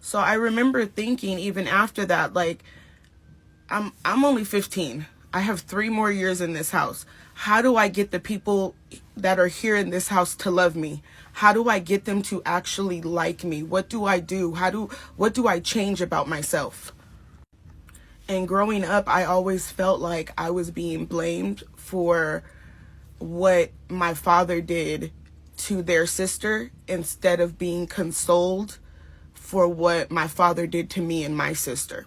So I remember thinking even after that, like, I'm only 15. I have 3 more years in this house. How do I get the people that are here in this house to love me? How do I get them to actually like me? What do I do? What do I change about myself? And growing up, I always felt like I was being blamed for what my father did to their sister instead of being consoled for what my father did to me and my sister.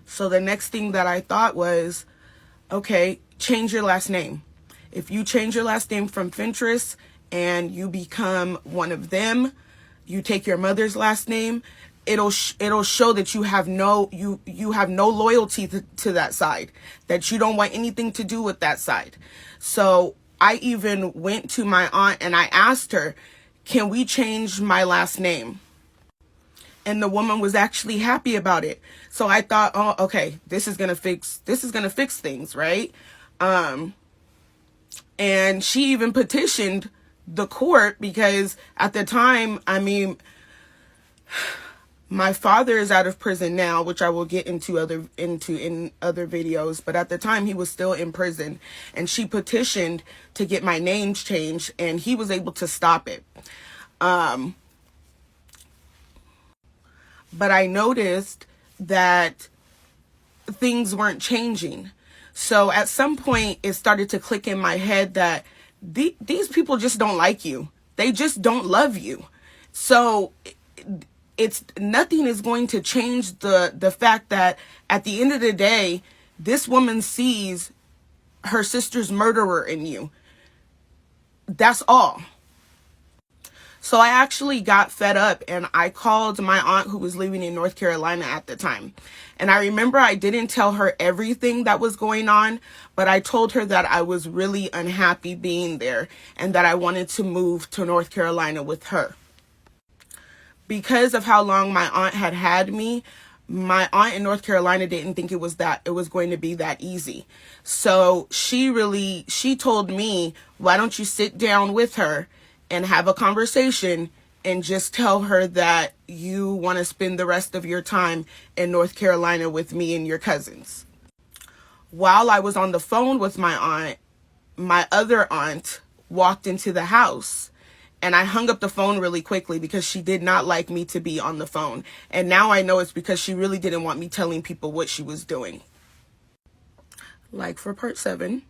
So the next thing that I thought was, okay, change your last name. If you change your last name from Fentress and you become one of them, you take your mother's last name, it'll show that you have no loyalty to that side, that you don't want anything to do with that side. So I even went to my aunt and I asked her, can we change my last name? And the woman was actually happy about it. So I thought, oh, okay, this is gonna fix things, right? And she even petitioned the court because at the time, I mean, my father is out of prison now, which I will get into in other videos. But at the time, he was still in prison, and she petitioned to get my name changed, and he was able to stop it. But I noticed that things weren't changing. So at some point, it started to click in my head that these people just don't like you. They just don't love you. So it's nothing is going to change the fact that at the end of the day, this woman sees her sister's murderer in you. That's all. So I actually got fed up and I called my aunt who was living in North Carolina at the time. And I remember I didn't tell her everything that was going on, but I told her that I was really unhappy being there and that I wanted to move to North Carolina with her. Because of how long my aunt had me, my aunt in North Carolina didn't think it was going to be that easy. So she told me, why don't you sit down with her and have a conversation and just tell her that you want to spend the rest of your time in North Carolina with me and your cousins. While I was on the phone with my aunt, my other aunt walked into the house, and I hung up the phone really quickly because she did not like me to be on the phone. And now I know it's because she really didn't want me telling people what she was doing. Like for part 7.